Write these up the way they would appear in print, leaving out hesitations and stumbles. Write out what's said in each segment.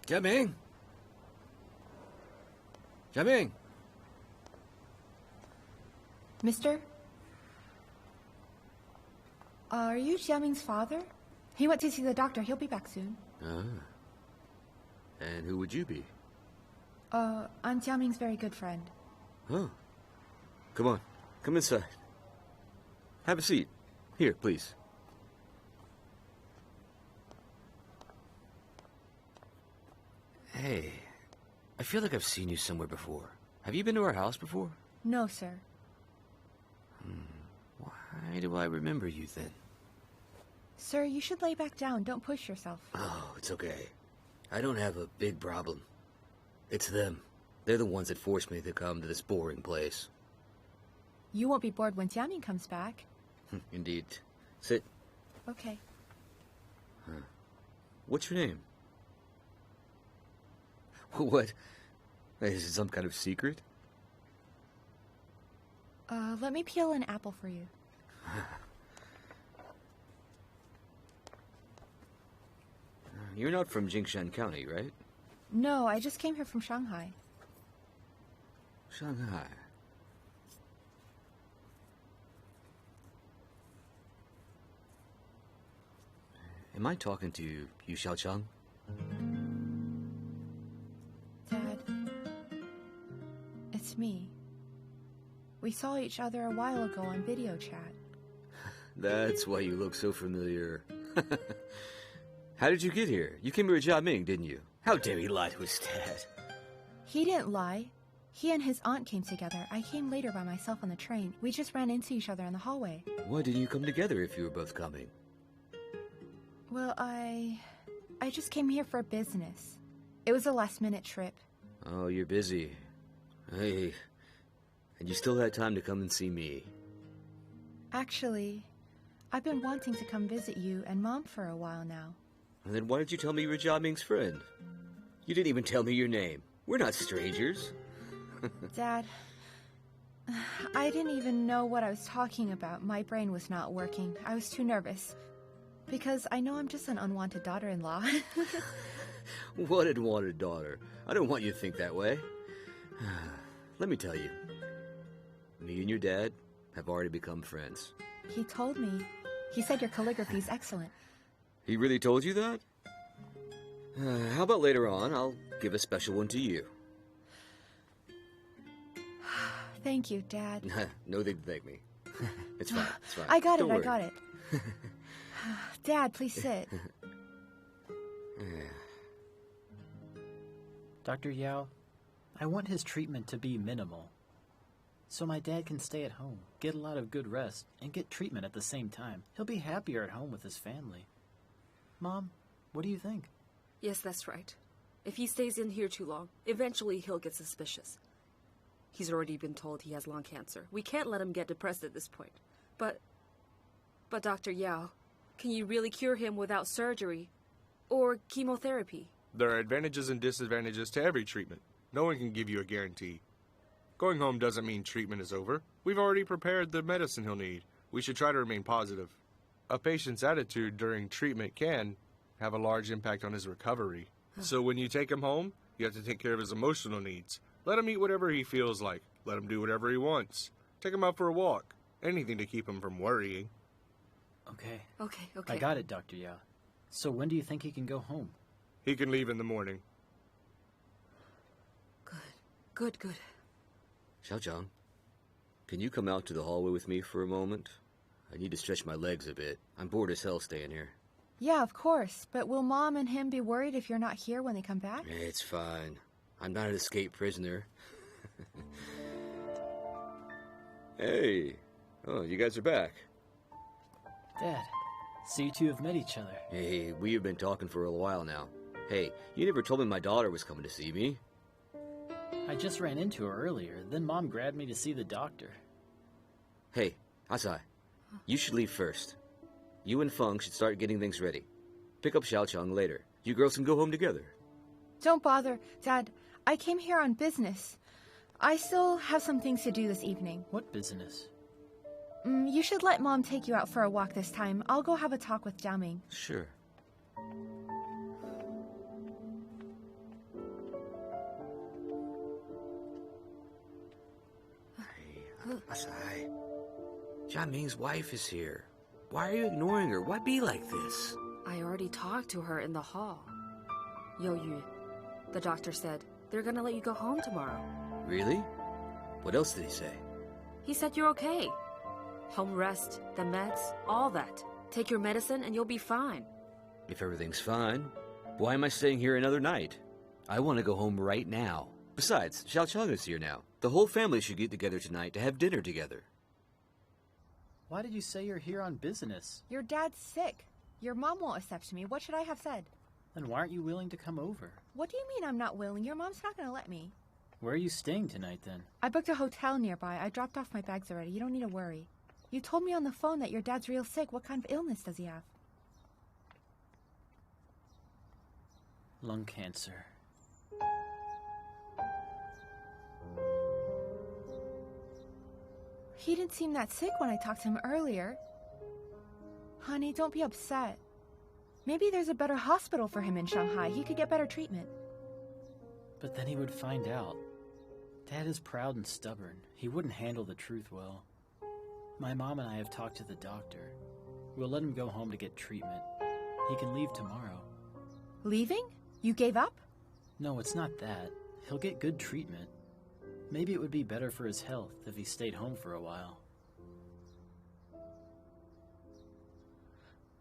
Jia Ming? Jia Ming? Mister? Are you Jia Ming's father? He went to see the doctor. He'll be back soon. Ah. And who would you be? I'm Jia Ming's very good friend. Oh. Come on. Come inside. Have a seat. Here, please. Hey, I feel like I've seen you somewhere before. Have you been to our house before? No, sir. Why do I remember you then? Sir, you should lay back down. Don't push yourself. Oh, it's okay. I don't have a big problem. It's them. They're the ones that forced me to come to this boring place. You won't be bored when Jia Ming comes back. Indeed. Sit. Okay. What's your name? What? Is it some kind of secret? Let me peel an apple for you. You're not from Jingshan County, right? No, I just came here from Shanghai. Shanghai. Am I talking to Yu Xiaochang? Dad, it's me. We saw each other a while ago on video chat. That's why you look so familiar. How did you get here? You came here with Jia Ming, didn't you? How dare he lie to his dad? He didn't lie. He and his aunt came together. I came later by myself on the train. We just ran into each other in the hallway. Why didn't you come together if you were both coming? Well, I just came here for business. It was a last-minute trip. Oh, you're busy. Hey, and you still had time to come and see me. Actually, I've been wanting to come visit you and Mom for a while now. And then why did you tell me you were Jia Ming's friend? You didn't even tell me your name. We're not strangers. Dad, I didn't even know what I was talking about. My brain was not working. I was too nervous. Because I know I'm just an unwanted daughter-in-law. What unwanted daughter? I don't want you to think that way. Let me tell you. Me and your dad have already become friends. He told me. He said your calligraphy is excellent. He really told you that? How about later on, I'll give a special one to you. Thank you, Dad. No need to thank me. It's fine, it's fine. I got Don't it, worry. I got it. Dad, please sit. Dr. Yao, I want his treatment to be minimal. So my dad can stay at home, get a lot of good rest, and get treatment at the same time. He'll be happier at home with his family. Mom, what do you think? Yes, that's right. If he stays in here too long, eventually he'll get suspicious. He's already been told he has lung cancer. We can't let him get depressed at this point. But But Dr. Yao, can you really cure him without surgery? Or chemotherapy? There are advantages and disadvantages to every treatment. No one can give you a guarantee. Going home doesn't mean treatment is over. We've already prepared the medicine he'll need. We should try to remain positive. A patient's attitude during treatment can have a large impact on his recovery. So when you take him home, you have to take care of his emotional needs. Let him eat whatever he feels like. Let him do whatever he wants. Take him out for a walk. Anything to keep him from worrying. Okay. Okay. I got it, Dr. Yao. So when do you think he can go home? He can leave in the morning. Good. Xiaochang, can you come out to the hallway with me for a moment? I need to stretch my legs a bit. I'm bored as hell staying here. Yeah, of course. But will Mom and him be worried if you're not here when they come back? It's fine. I'm not an escaped prisoner. Hey. Oh, you guys are back. Dad, so you two have met each other. Hey, we have been talking for a while now. Hey, you never told me my daughter was coming to see me. I just ran into her earlier, then Mom grabbed me to see the doctor. Hey, Asai, you should leave first. You and Feng should start getting things ready. Pick up Xiaochang later. You girls can go home together. Don't bother, Dad. I came here on business. I still have some things to do this evening. What business? You should let Mom take you out for a walk this time. I'll go have a talk with Jiaming. Sure. Asai, Jiaming's wife is here. Why are you ignoring her? Why be like this? I already talked to her in the hall. Yoyu, the doctor said they're gonna let you go home tomorrow. Really? What else did he say? He said you're okay. Home rest, the meds, all that. Take your medicine and you'll be fine. If everything's fine, why am I staying here another night? I want to go home right now. Besides, Xiaochang is here now. The whole family should get together tonight to have dinner together. Why did you say you're here on business? Your dad's sick. Your mom won't accept me. What should I have said? Then why aren't you willing to come over? What do you mean I'm not willing? Your mom's not going to let me. Where are you staying tonight, then? I booked a hotel nearby. I dropped off my bags already. You don't need to worry. You told me on the phone that your dad's real sick. What kind of illness does he have? Lung cancer. He didn't seem that sick when I talked to him earlier. Honey, don't be upset. Maybe there's a better hospital for him in Shanghai. He could get better treatment. But then he would find out. Dad is proud and stubborn. He wouldn't handle the truth well. My mom and I have talked to the doctor. We'll let him go home to get treatment. He can leave tomorrow. Leaving? You gave up? No, it's not that. He'll get good treatment. Maybe it would be better for his health if he stayed home for a while.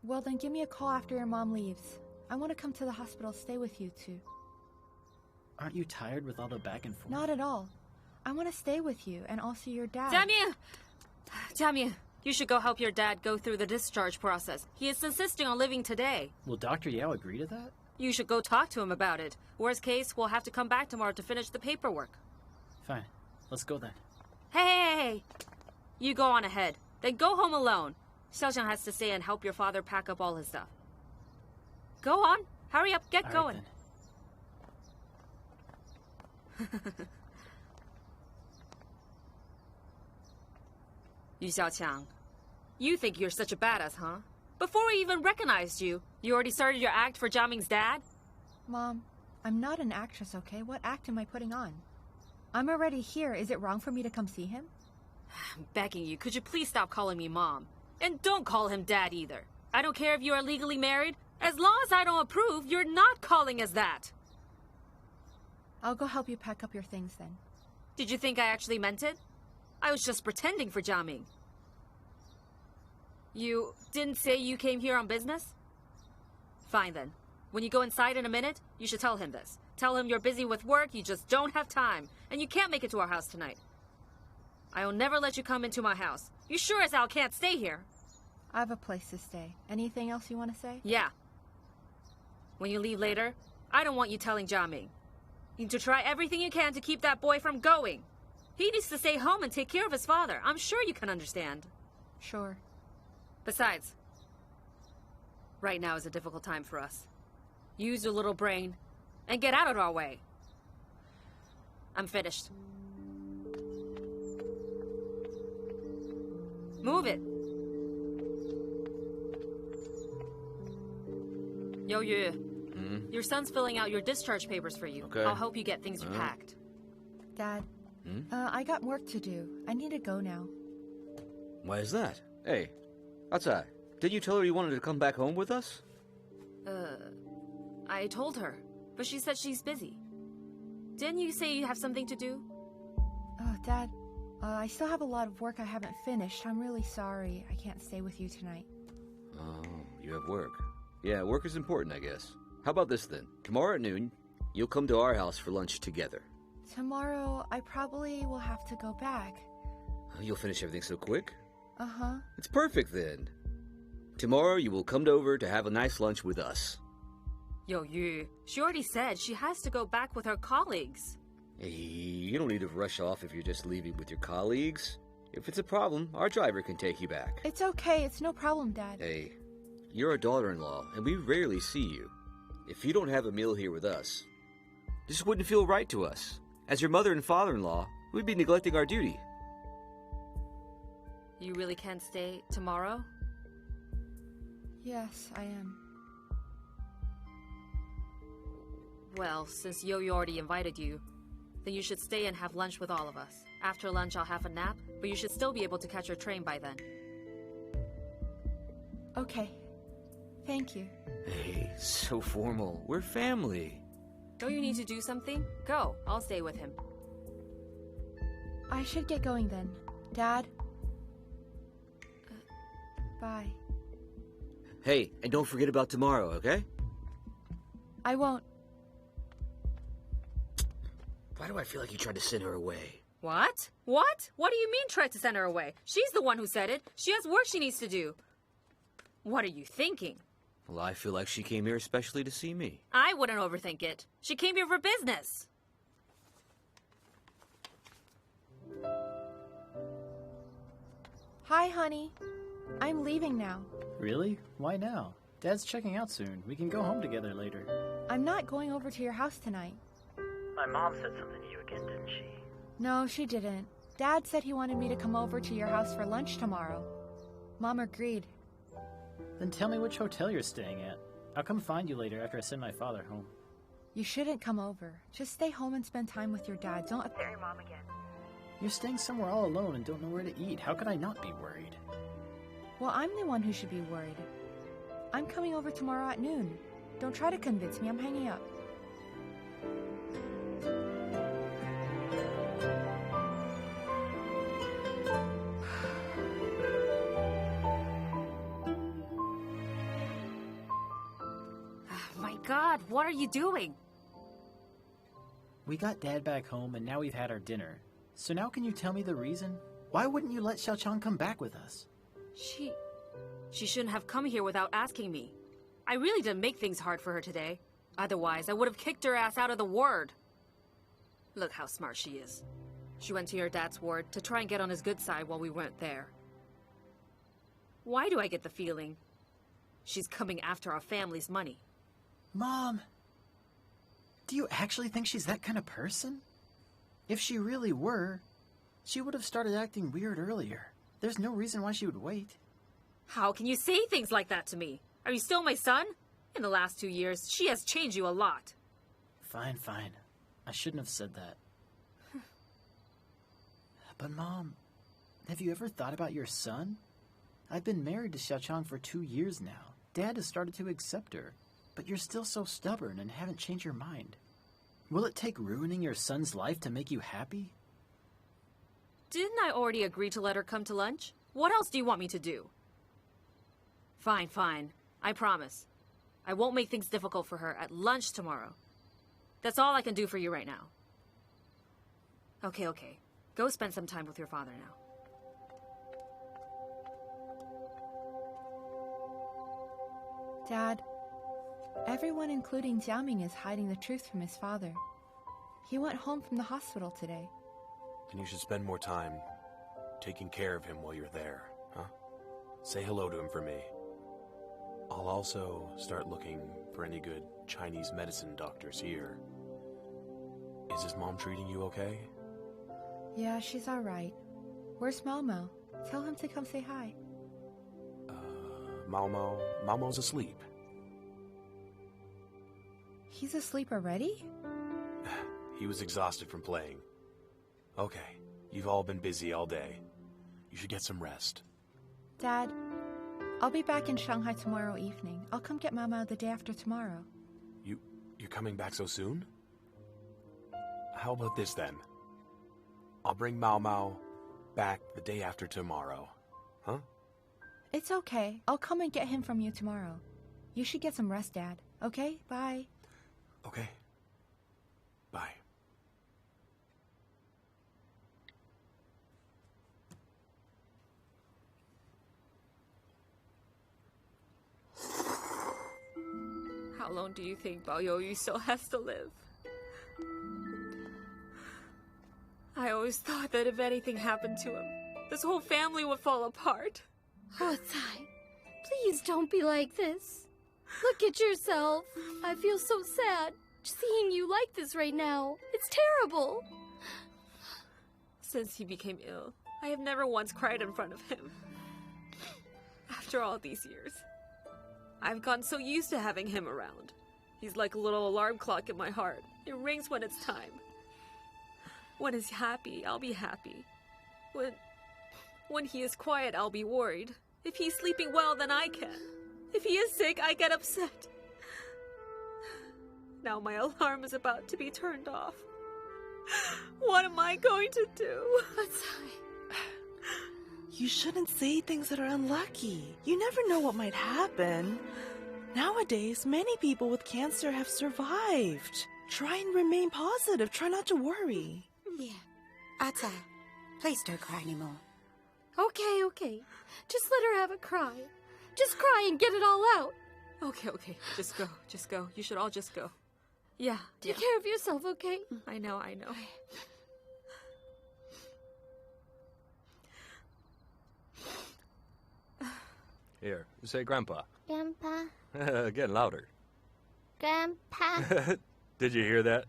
Well, then give me a call after your mom leaves. I want to come to the hospital, stay with you too. Aren't you tired with all the back and forth? Not at all. I want to stay with you and also your dad. Jiaming, you should go help your dad go through the discharge process. He is insisting on living today. Will Dr. Yao agree to that? You should go talk to him about it. Worst case, we'll have to come back tomorrow to finish the paperwork. Fine. Let's go then. Hey! You go on ahead. Then go home alone. Xiaoxiang has to stay and help your father pack up all his stuff. Go on. Hurry up. Get going. Yu Xiaoqiang, you think you're such a badass, huh? Before we even recognized you, you already started your act for Jiaming's dad? Mom, I'm not an actress, okay? What act am I putting on? I'm already here. Is it wrong for me to come see him? I'm begging you, could you please stop calling me Mom? And don't call him Dad either. I don't care if you are legally married. As long as I don't approve, you're not calling us that. I'll go help you pack up your things then. Did you think I actually meant it? I was just pretending for Jiaming. You didn't say you came here on business? Fine then. When you go inside in a minute, you should tell him this. Tell him you're busy with work, you just don't have time, and you can't make it to our house tonight. I will never let you come into my house. You sure as hell can't stay here. I have a place to stay. Anything else you want to say? Yeah. When you leave later, I don't want you telling Jiaming. You need to try everything you can to keep that boy from going. He needs to stay home and take care of his father. I'm sure you can understand. Sure. Besides, right now is a difficult time for us. Use your little brain and get out of our way. I'm finished. Move it. Yo-Yu, your son's filling out your discharge papers for you. Okay. I'll help you get things repacked. Dad, I got work to do. I need to go now. Why is that? Hey, outside. Didn't you tell her you wanted to come back home with us? I told her, but she said she's busy. Didn't you say you have something to do? Oh, Dad, I still have a lot of work I haven't finished. I'm really sorry I can't stay with you tonight. Oh, you have work. Yeah, work is important, I guess. How about this then? Tomorrow at noon, you'll come to our house for lunch together. Tomorrow, I probably will have to go back. You'll finish everything so quick? Uh-huh. It's perfect then. Tomorrow you will come over to have a nice lunch with us. Yo-Yu, she already said she has to go back with her colleagues. Hey, you don't need to rush off if you're just leaving with your colleagues. If it's a problem, our driver can take you back. It's okay. It's no problem, Dad. Hey, you're a daughter-in-law, and we rarely see you. If you don't have a meal here with us, this wouldn't feel right to us. As your mother and father-in-law, we'd be neglecting our duty. You really can't stay tomorrow? Yes, I am. Well, since Yo-Yo already invited you, then you should stay and have lunch with all of us. After lunch, I'll have a nap, but you should still be able to catch your train by then. Okay. Thank you. Hey, so formal. We're family. Don't you need to do something? Go. I'll stay with him. I should get going then. Dad? Bye. Hey, and don't forget about tomorrow, okay? I won't. Why do I feel like you tried to send her away? What? What? What do you mean tried to send her away? She's the one who said it. She has work she needs to do. What are you thinking? Well, I feel like she came here especially to see me. I wouldn't overthink it. She came here for business. Hi, honey. I'm leaving now. Really? Why now? Dad's checking out soon. We can go home together later. I'm not going over to your house tonight. My mom said something to you again, didn't she? No, she didn't. Dad said he wanted me to come over to your house for lunch tomorrow. Mom agreed. Then tell me which hotel you're staying at. I'll come find you later after I send my father home. You shouldn't come over. Just stay home and spend time with your dad. Don't upset your mom again. You're staying somewhere all alone and don't know where to eat. How could I not be worried? Well, I'm the one who should be worried. I'm coming over tomorrow at noon. Don't try to convince me. I'm hanging up. My God, what are you doing? We got Dad back home and now we've had our dinner. So now can you tell me the reason? Why wouldn't you let Xiaochang come back with us? She shouldn't have come here without asking me. I really didn't make things hard for her today. Otherwise, I would have kicked her ass out of the ward. Look how smart she is. She went to your dad's ward to try and get on his good side while we weren't there. Why do I get the feeling she's coming after our family's money? Mom! Do you actually think she's that kind of person? If she really were, she would have started acting weird earlier. There's no reason why she would wait. How can you say things like that to me? Are you still my son? In the last 2 years, she has changed you a lot. Fine. I shouldn't have said that. But Mom, have you ever thought about your son? I've been married to Xiaochang for 2 years now. Dad has started to accept her. But you're still so stubborn and haven't changed your mind. Will it take ruining your son's life to make you happy? Didn't I already agree to let her come to lunch? What else do you want me to do? Fine. I promise. I won't make things difficult for her at lunch tomorrow. That's all I can do for you right now. Okay. Go spend some time with your father now. Dad, everyone, including Jiaming, is hiding the truth from his father. He went home from the hospital today. And you should spend more time taking care of him while you're there, huh? Say hello to him for me. I'll also start looking for any good Chinese medicine doctors here. Is his mom treating you okay? Yeah, she's all right. Where's Mau? Tell him to come say hi. Mau's asleep. He's asleep already? He was exhausted from playing. Okay, you've all been busy all day. You should get some rest. Dad, I'll be back in Shanghai tomorrow evening. I'll come get Mau the day after tomorrow. You're coming back so soon? How about this then? I'll bring Mau back the day after tomorrow. Huh? It's okay. I'll come and get him from you tomorrow. You should get some rest, Dad. Okay? Bye. Okay. Bye. How long do you think Bao Youyu still has to live? I always thought that if anything happened to him, this whole family would fall apart. HOUTAI, please don't be like this. Look at yourself. I feel so sad seeing you like this right now. It's terrible. Since he became ill, I have never once cried in front of him. After all these years, I've gotten so used to having him around. He's like a little alarm clock in my heart. It rings when it's time. When he's happy, I'll be happy. When he is quiet, I'll be worried. If he's sleeping well, then I can. If he is sick, I get upset. Now my alarm is about to be turned off. What am I going to do? You shouldn't say things that are unlucky. You never know what might happen. Nowadays, many people with cancer have survived. Try and remain positive. Try not to worry. Yeah. HOUTAI, please don't cry anymore. Okay. Just let her have a cry. Just cry and get it all out. Okay. Just go. You should all just go. Yeah. Take care of yourself, okay? I know. Here, say Grandpa. Grandpa. Again, louder. Grandpa. Did you hear that?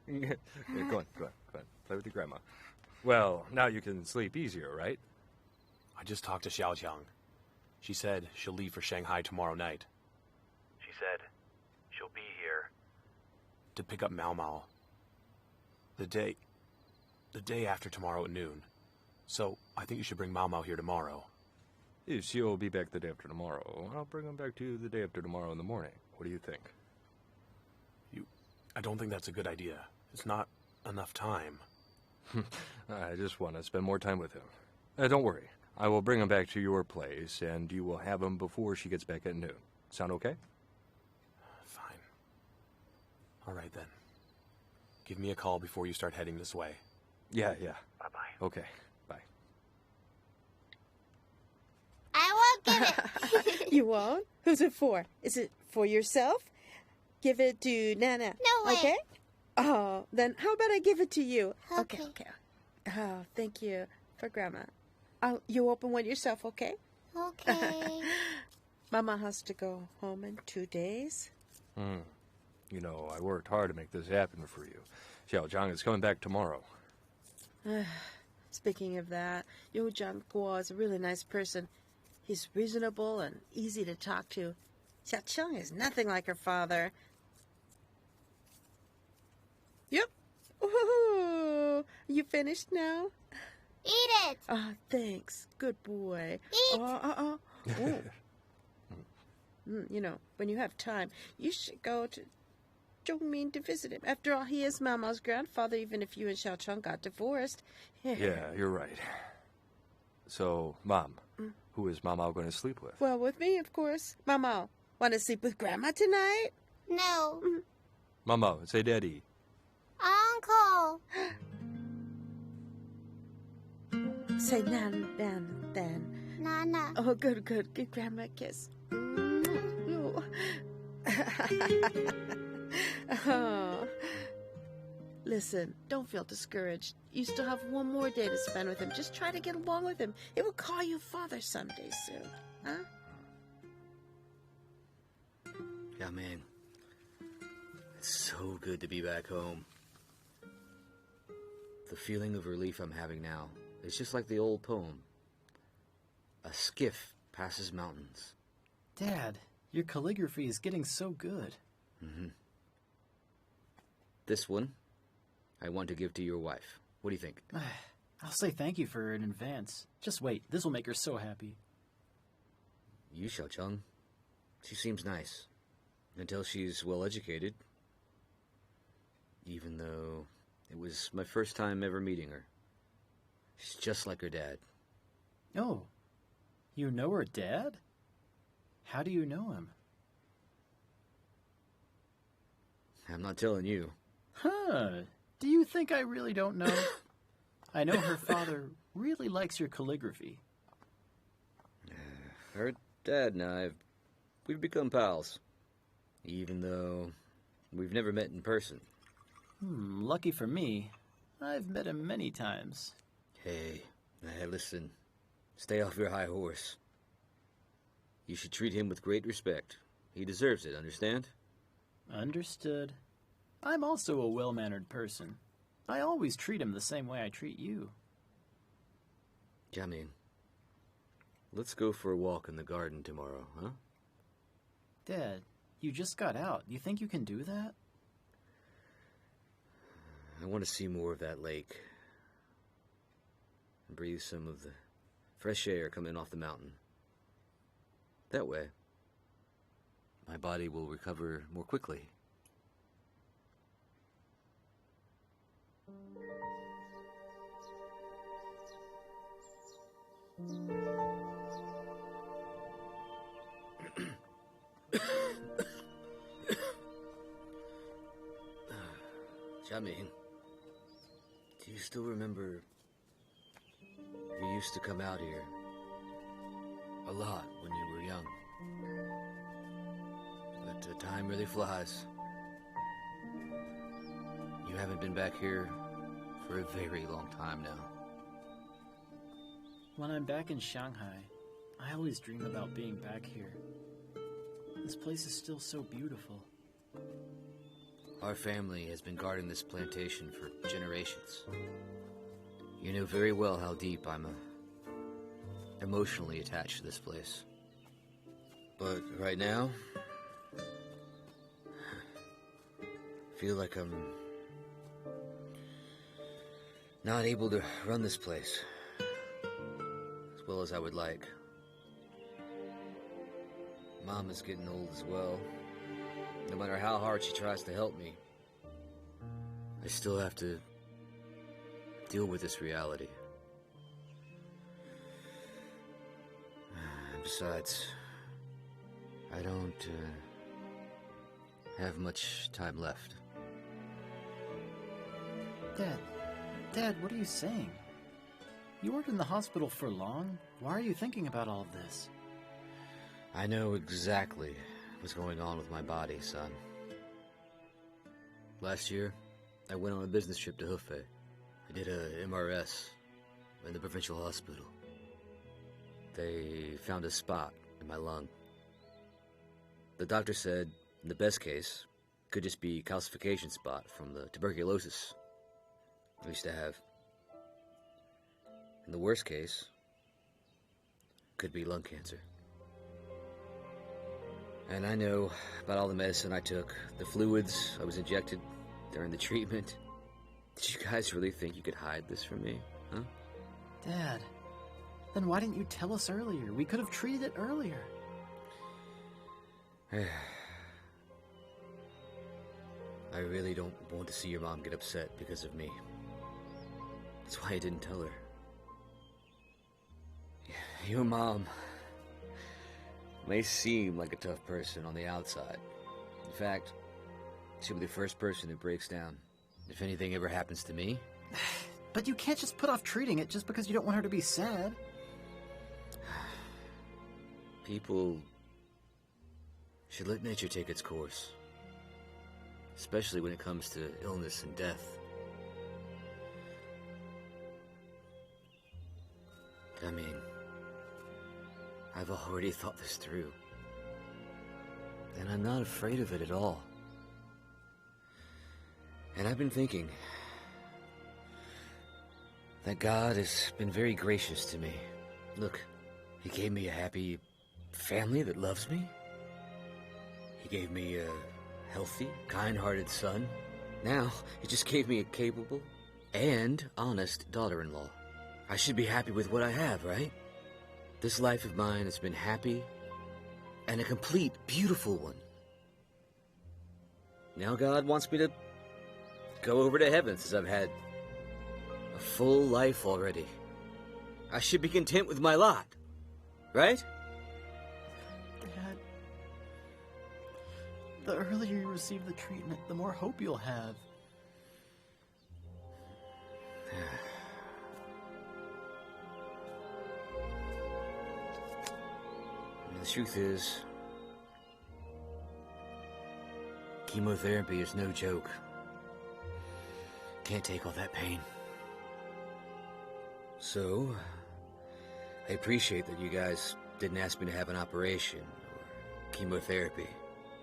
Here, go on. Play with your grandma. Well, now you can sleep easier, right? I just talked to Xiaoqiang. She said she'll leave for Shanghai tomorrow night. She said she'll be here to pick up Mau. The day after tomorrow at noon. So I think you should bring Mau here tomorrow. If she'll be back the day after tomorrow, I'll bring him back to you the day after tomorrow in the morning. What do you think? I don't think that's a good idea. It's not enough time. I just want to spend more time with him. Don't worry. I will bring him back to your place, and you will have him before she gets back at noon. Sound okay? Fine. All right, then. Give me a call before you start heading this way. Yeah. Bye-bye. Okay, bye. I won't give it. You won't? Who's it for? Is it for yourself? Give it to Nana. No way. Okay? Oh, then how about I give it to you? Okay. Oh, thank you for Grandma. You open one yourself, okay? Okay. Mama has to go home in 2 days. You know, I worked hard to make this happen for you. Xiaoqiang is coming back tomorrow. Speaking of that, Yu Jianguo is a really nice person. He's reasonable and easy to talk to. Xiaoqiang is nothing like her father. Yep. Ooh, you finished now? Eat it. Thanks. Good boy. Eat. Oh. You know, when you have time, you should go to Zhongmin to visit him. After all, he is Mama's grandfather, even if you and Xiaoqiang got divorced. Yeah, you're right. So, Mom, who is Mama going to sleep with? Well, with me, of course. Mama, want to sleep with Grandma tonight? No. Mama, say Daddy. Uncle. Say Nan. Nana. Oh, good. Give Grandma a kiss. Oh. Listen, don't feel discouraged. You still have one more day to spend with him. Just try to get along with him. It will call you father someday soon, huh? Yeah, man. It's so good to be back home. The feeling of relief I'm having now is just like the old poem. A skiff passes mountains. Dad, your calligraphy is getting so good. Mm-hmm. This one, I want to give to your wife. What do you think? I'll say thank you for her in advance. Just wait, this will make her so happy. Yu Xiaocheng, she seems nice. Until she's well-educated. Even though it was my first time ever meeting her. She's just like her dad. Oh, you know her dad? How do you know him? I'm not telling you. Huh. Do you think I really don't know? I know her father really likes your calligraphy. Her dad and I, we've become pals. Even though we've never met in person. Lucky for me, I've met him many times. Hey, listen. Stay off your high horse. You should treat him with great respect. He deserves it, understand? Understood. I'm also a well-mannered person. I always treat him the same way I treat you. Jiamin, let's go for a walk in the garden tomorrow, huh? Dad, you just got out. You think you can do that? I want to see more of that lake. And breathe some of the fresh air coming off the mountain. That way, my body will recover more quickly. Jiamin, do you still remember you used to come out here a lot when you were young? But time really flies. You haven't been back here for a very long time now. When I'm back in Shanghai, I always dream about being back here. This place is still so beautiful. Our family has been guarding this plantation for generations. You know very well how deep I'm emotionally attached to this place. But right now, I feel like I'm not able to run this place as well as I would like. Mom is getting old as well. No matter how hard she tries to help me, I still have to deal with this reality. Besides, I don't have much time left. Dad, what are you saying? You weren't in the hospital for long. Why are you thinking about all of this? I know exactly what's going on with my body, son. Last year, I went on a business trip to Hefei. I did a MRS in the provincial hospital. They found a spot in my lung. The doctor said, in the best case, it could just be a calcification spot from the tuberculosis I used to have. In the worst case, it could be lung cancer. And I know about all the medicine I took, the fluids I was injected during the treatment. Did you guys really think you could hide this from me, huh? Dad, then why didn't you tell us earlier? We could have treated it earlier. I really don't want to see your mom get upset because of me. That's why I didn't tell her. Your mom may seem like a tough person on the outside. In fact, she'll be the first person who breaks down if anything ever happens to me. But you can't just put off treating it just because you don't want her to be sad. People should let nature take its course. Especially when it comes to illness and death. I mean, I've already thought this through. And I'm not afraid of it at all. And I've been thinking that God has been very gracious to me. Look, He gave me a happy family that loves me. He gave me a healthy, kind-hearted son. Now, He just gave me a capable and honest daughter-in-law. I should be happy with what I have, right? This life of mine has been happy and a complete, beautiful one. Now God wants me to go over to heaven since I've had a full life already. I should be content with my lot, right? Dad, the earlier you receive the treatment, the more hope you'll have. The truth is, chemotherapy is no joke. Can't take all that pain. So, I appreciate that you guys didn't ask me to have an operation or chemotherapy.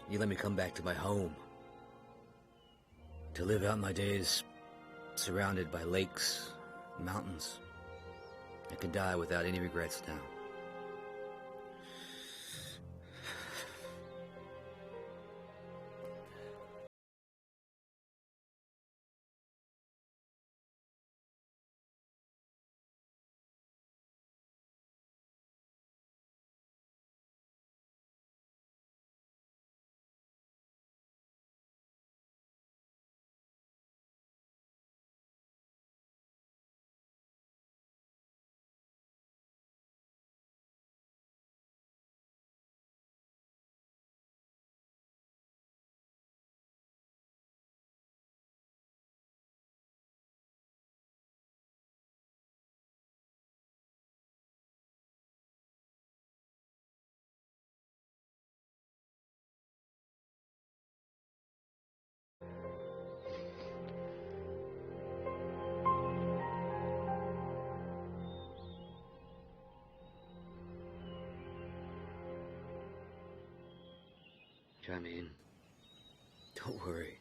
You let me come back to my home. To live out my days surrounded by lakes, mountains. I can die without any regrets now. I mean, don't worry.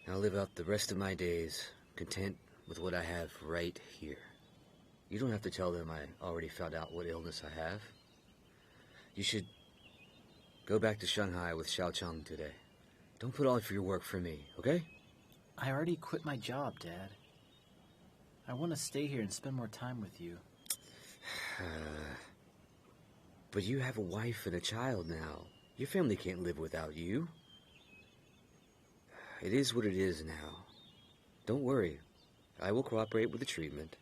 I'll live out the rest of my days content with what I have right here. You don't have to tell them I already found out what illness I have. You should go back to Shanghai with Xiaocheng today. Don't put off your work for me, okay? I already quit my job, Dad. I want to stay here and spend more time with you. But you have a wife and a child now. Your family can't live without you. It is what it is now. Don't worry. I will cooperate with the treatment.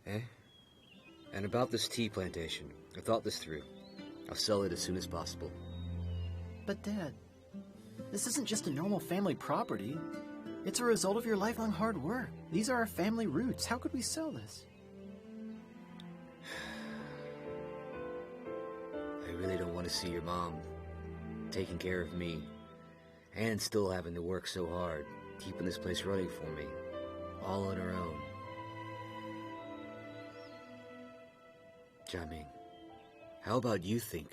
And about this tea plantation, I thought this through. I'll sell it as soon as possible. But Dad, this isn't just a normal family property. It's a result of your lifelong hard work. These are our family roots. How could we sell this? I really don't want to see your mom taking care of me and still having to work so hard, keeping this place running for me, all on her own. Jiaming, how about you think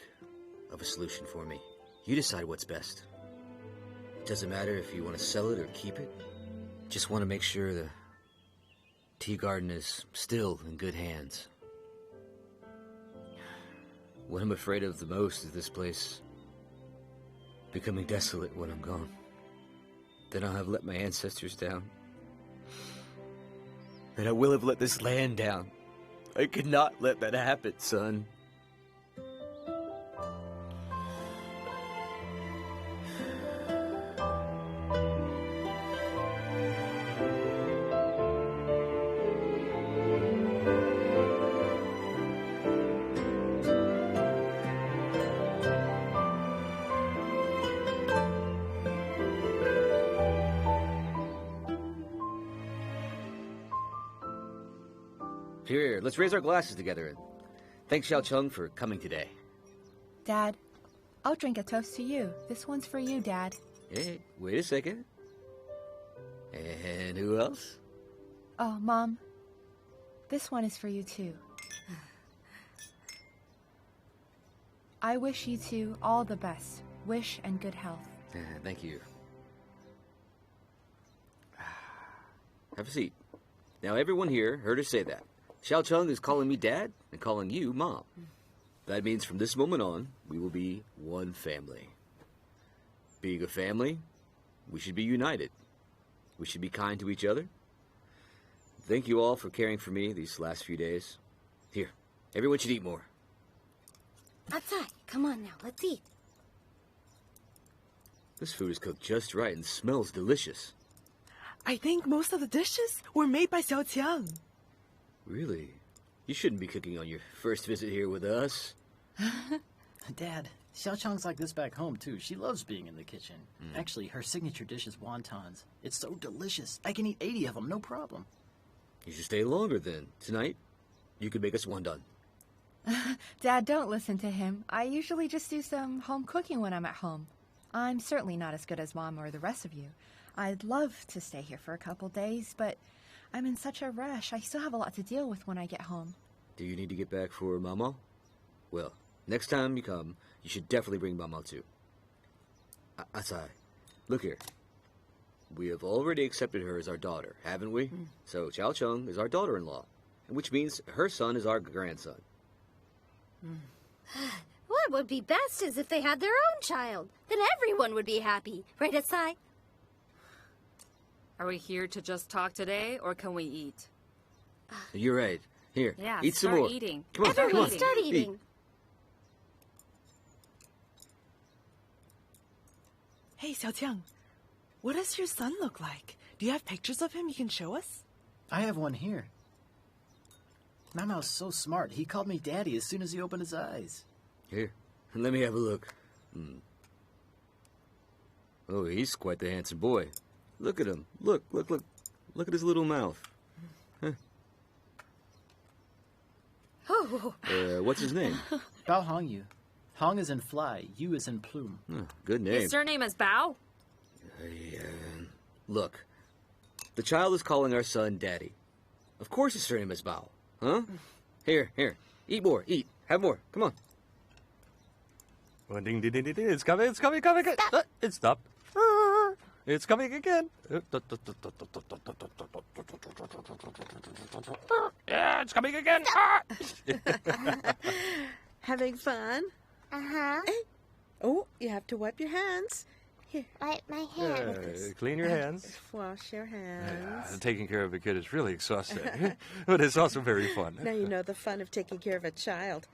of a solution for me? You decide what's best. It doesn't matter if you want to sell it or keep it. Just want to make sure the tea garden is still in good hands. What I'm afraid of the most is this place becoming desolate when I'm gone. Then I'll have let my ancestors down. Then I will have let this land down. I could not let that happen, son. Here, let's raise our glasses together and thank Xiaocheng for coming today. Dad, I'll drink a toast to you. This one's for you, Dad. Hey, wait a second. And who else? Oh, Mom. This one is for you, too. I wish you two all the best. Wish and good health. Thank you. Have a seat. Now, everyone here heard her say that. Xiaocheng is calling me Dad and calling you Mom. That means from this moment on, we will be one family. Being a family, we should be united. We should be kind to each other. Thank you all for caring for me these last few days. Here, everyone should eat more. Outside. Come on now, let's eat. This food is cooked just right and smells delicious. I think most of the dishes were made by Xiaoqiang. Really? You shouldn't be cooking on your first visit here with us. Dad, Xiaochang's like this back home, too. She loves being in the kitchen. Actually, her signature dish is wontons. It's so delicious. I can eat 80 of them, no problem. You should stay longer then. Tonight, you could make us wonton. Dad, don't listen to him. I usually just do some home cooking when I'm at home. I'm certainly not as good as Mom or the rest of you. I'd love to stay here for a couple days, but I'm in such a rush. I still have a lot to deal with when I get home. Do you need to get back for Mama? Well, next time you come, you should definitely bring Mama too. Asai, look here. We have already accepted her as our daughter, haven't we? So Xiaocheng is our daughter-in-law, which means her son is our grandson. What would be best is if they had their own child. Then everyone would be happy. Right, Asai? Are we here to just talk today, or can we eat? You're right. Here, Yeah, eat some start more. eating. Come on, Everyone, come on. start eating. Eat. Hey, Xiaoqiang, what does your son look like? Do you have pictures of him you can show us? I have one here. Mama's so smart. He called me Daddy as soon as he opened his eyes. Here, let me have a look. Oh, he's quite the handsome boy. Look at him. Look. Look at his little mouth. Oh. What's his name? Bao Hong Yu. Hong is in fly, Yu is in plume. Good name. His surname is Bao? Look, the child is calling our son Daddy. Of course his surname is Bao. Huh? Here. Eat more. Eat. Have more. Come on. Oh, ding, ding, ding, ding, ding. It's coming. It stopped. It's coming again. Yeah, it's coming again. Having fun? Uh-huh. Oh, you have to wipe your hands. Here, Wipe my hands. Clean your hands. wash your hands. Taking care of a kid is really exhausting, but it's also very fun. Now you know the fun of taking care of a child.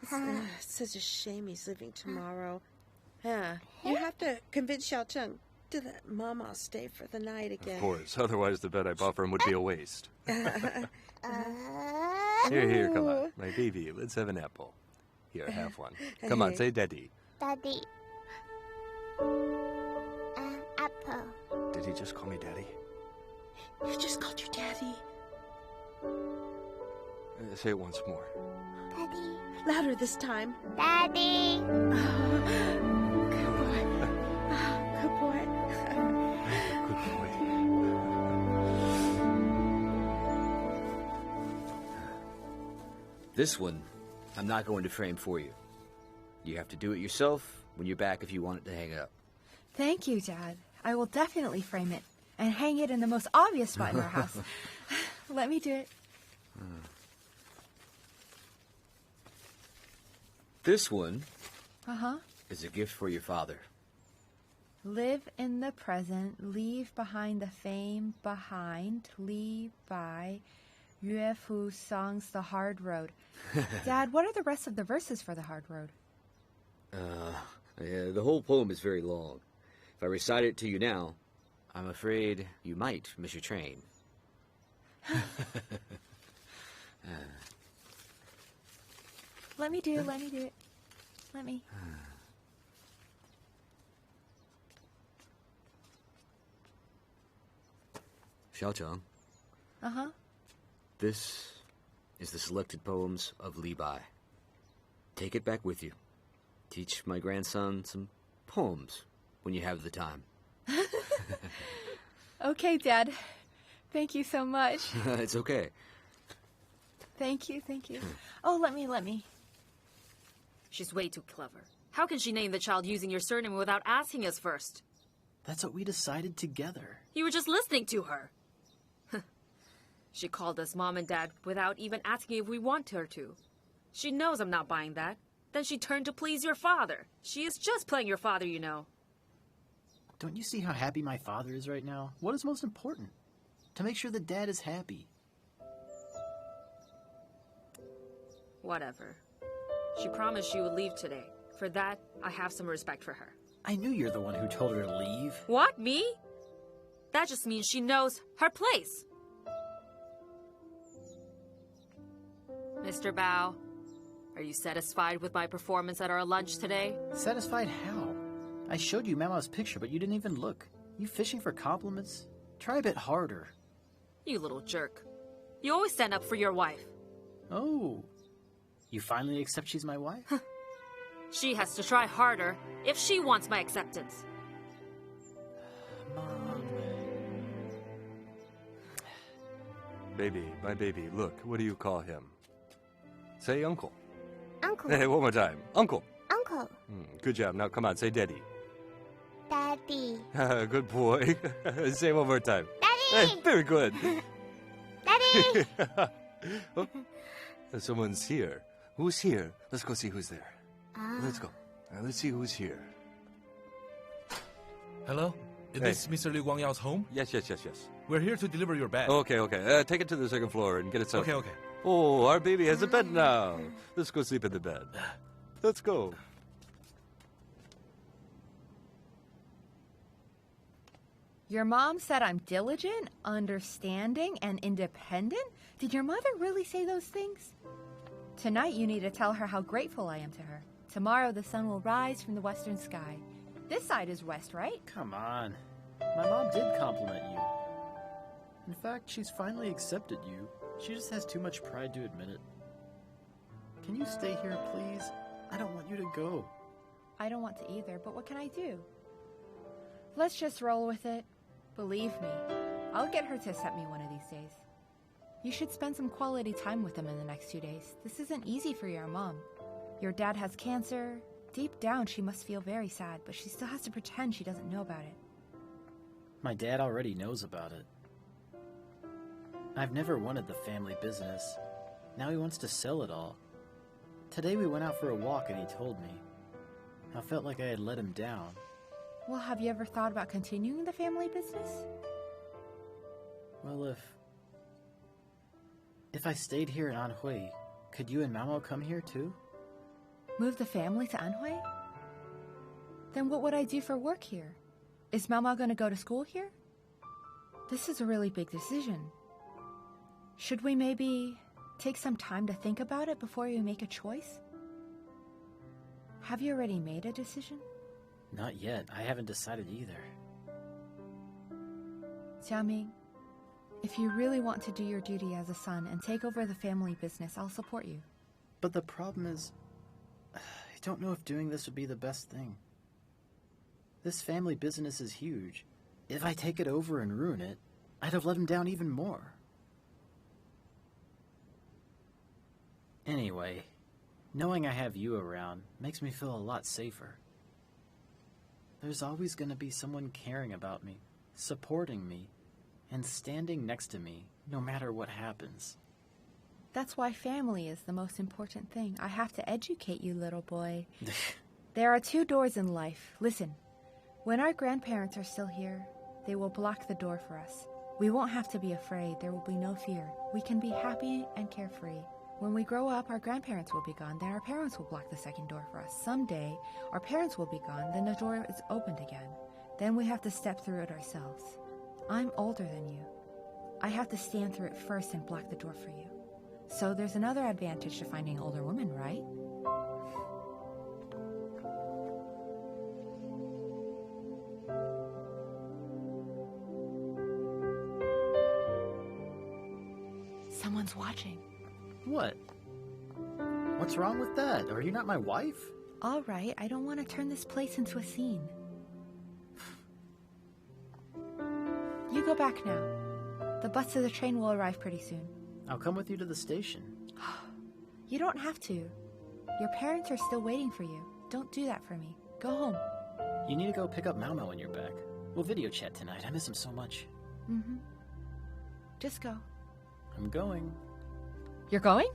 It's such a shame he's leaving tomorrow. Yeah, you have to convince Xiaocheng to let Mama stay for the night again. Of course, otherwise the bed I bought for him would be a waste. Here, come on, my baby, let's have an apple. Here, have one. Come on, say Daddy. Daddy. Apple. Did he just call me Daddy? You just called your daddy. Say it once more. Daddy. Louder this time. Daddy. Good boy. Good boy. Good boy. This one, I'm not going to frame for you. You have to do it yourself when you're back if you want it to hang up. Thank you, Dad. I will definitely frame it and hang it in the most obvious spot in our house. Let me do it. This one Uh-huh. is a gift for your father. Live in the present, leave behind the fame behind, Li Bai, Yue Fu songs The Hard Road. Dad, what are the rest of the verses for The Hard Road? The whole poem is very long. If I recite it to you now, I'm afraid you might miss your train. Let me do it. Let me. Xiaocheng, Uh-huh. this is the selected poems of Li Bai. Take it back with you. Teach my grandson some poems when you have the time. Okay, Dad. Thank you so much. It's okay. Thank you, thank you. Oh, let me. She's way too clever. How can she name the child using your surname without asking us first? That's what we decided together. You were just listening to her. She called us Mom and Dad without even asking if we want her to. She knows I'm not buying that. Then she turned to please your father. She is just playing your father, you know. Don't you see how happy my father is right now? What is most important? To make sure that Dad is happy. Whatever. She promised she would leave today. For that, I have some respect for her. I knew you're the one who told her to leave. What, me? That just means she knows her place. Mr. Bao, are you satisfied with my performance at our lunch today? Satisfied how? I showed you Mama's picture, but you didn't even look. You fishing for compliments? Try a bit harder. You little jerk. You always stand up for your wife. Oh. You finally accept she's my wife? She has to try harder if she wants my acceptance. Mom. Baby, my baby, look, what do you call him? Say uncle. Uncle. Hey, one more time. Uncle. Uncle. Good job. Now come on, say daddy. Daddy. Good boy. Say one more time. Daddy. Hey, very good. Daddy. Oh, someone's here. Who's here? Let's go see who's there. Let's go. Let's see who's here. Hello? Is this Mr. Liu Guangyao's home? Yes. We're here to deliver your bag. Okay. Take it to the second floor and get it set. Okay. Oh, our baby has a bed now. Let's go sleep in the bed. Let's go. Your mom said I'm diligent, understanding, and independent? Did your mother really say those things? Tonight you need to tell her how grateful I am to her. Tomorrow the sun will rise from the western sky. This side is west, right? Come on. My mom did compliment you. In fact, she's finally accepted you. She just has too much pride to admit it. Can you stay here, please? I don't want you to go. I don't want to either, but what can I do? Let's just roll with it. Believe me, I'll get her to accept me one of these days. You should spend some quality time with them in the next 2 days. This isn't easy for your mom. Your dad has cancer. Deep down, she must feel very sad, but she still has to pretend she doesn't know about it. My dad already knows about it. I've never wanted the family business. Now he wants to sell it all. Today we went out for a walk and he told me. I felt like I had let him down. Well, have you ever thought about continuing the family business? Well, if I stayed here in Anhui, could you and Mamo come here too? Move the family to Anhui? Then what would I do for work here? Is Mama going to go to school here? This is a really big decision. Should we maybe take some time to think about it before you make a choice? Have you already made a decision? Not yet. I haven't decided either. Jiaming, if you really want to do your duty as a son and take over the family business, I'll support you. But the problem is, I don't know if doing this would be the best thing. This family business is huge. If I take it over and ruin it, I'd have let him down even more. Anyway, knowing I have you around makes me feel a lot safer. There's always going to be someone caring about me, supporting me, and standing next to me no matter what happens. That's why family is the most important thing. I have to educate you, little boy. There are 2 doors in life. Listen, when our grandparents are still here, they will block the door for us. We won't have to be afraid. There will be no fear. We can be happy and carefree. When we grow up, our grandparents will be gone. Then our parents will block the second door for us. Someday, our parents will be gone. Then the door is opened again. Then we have to step through it ourselves. I'm older than you. I have to stand through it first and block the door for you. So there's another advantage to finding an older woman, right? Someone's watching. What? What's wrong with that? Are you not my wife? All right, I don't want to turn this place into a scene. You go back now. The bus to the train will arrive pretty soon. I'll come with you to the station. You don't have to. Your parents are still waiting for you. Don't do that for me. Go home. You need to go pick up Mau Mau when you're back. We'll video chat tonight. I miss him so much. Mm-hmm. Just go. I'm going. You're going?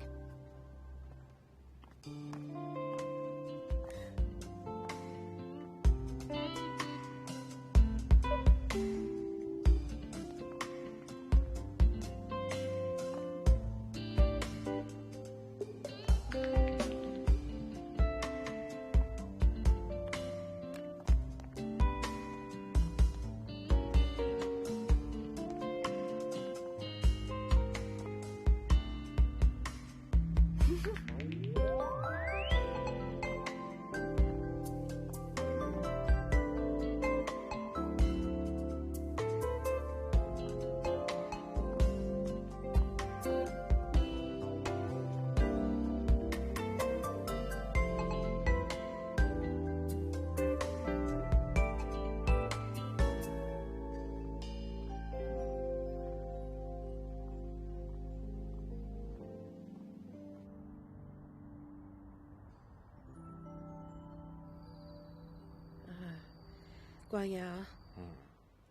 Guanyao,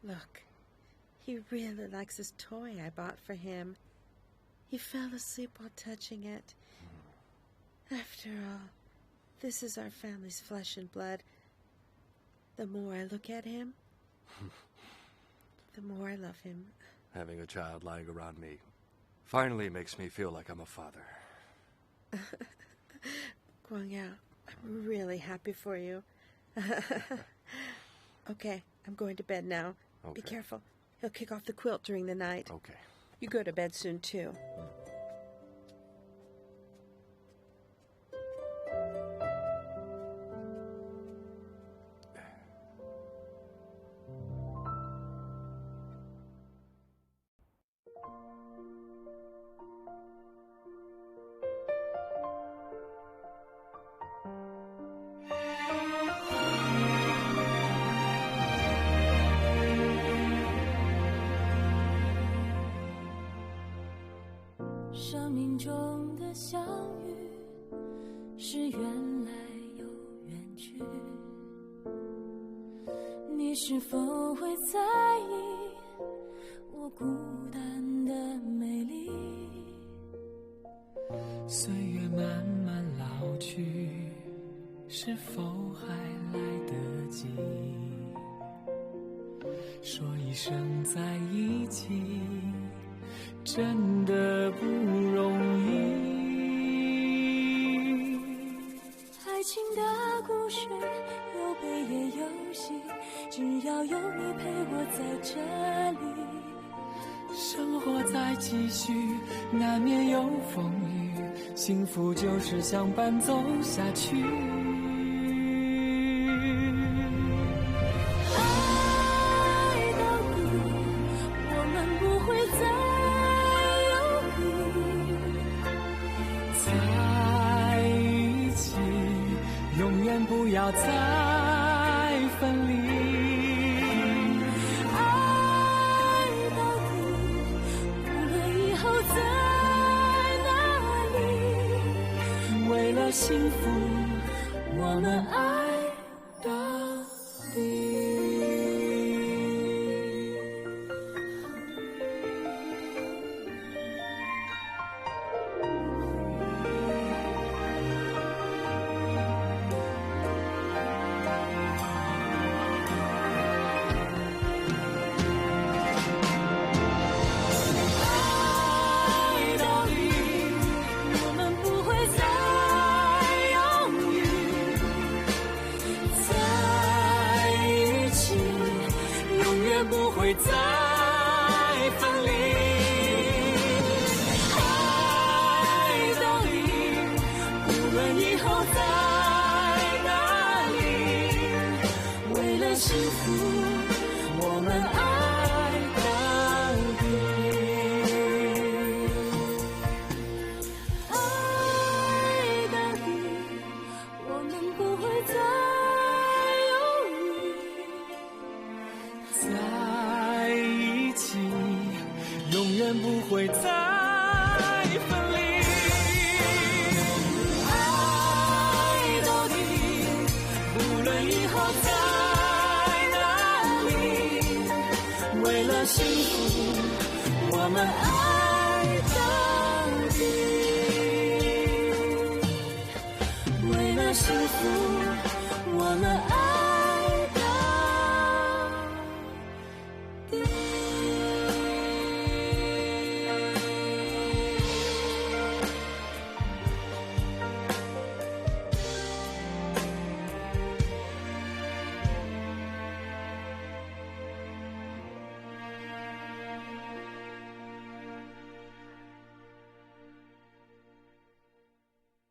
look, he really likes his toy I bought for him. He fell asleep while touching it. After all, this is our family's flesh and blood. The more I look at him, the more I love him. Having a child lying around me finally makes me feel like I'm a father. Guanyao, I'm really happy for you. Okay, I'm going to bed now. Okay. Be careful. He'll kick off the quilt during the night. Okay. You go to bed soon, too.生命中的相遇是原来有远距，你是否会在意我孤单的美丽？岁月慢慢老去，是否还来得及说一声在一起？真的不容易。爱情的故事有悲也有喜，只要有你陪我在这里。生活在继续，难免有风雨，幸福就是相伴走下去。爱到底，我们不会再不要再分离，爱到底，无论以后在哪里，为了幸福，我们爱到底。不会再分离，爱到底，无论以后在哪里，为了幸福，我们爱到底，爱到底，我们不会再永远不会再分离。幸福，我们爱到底。为了幸福，我们爱到底。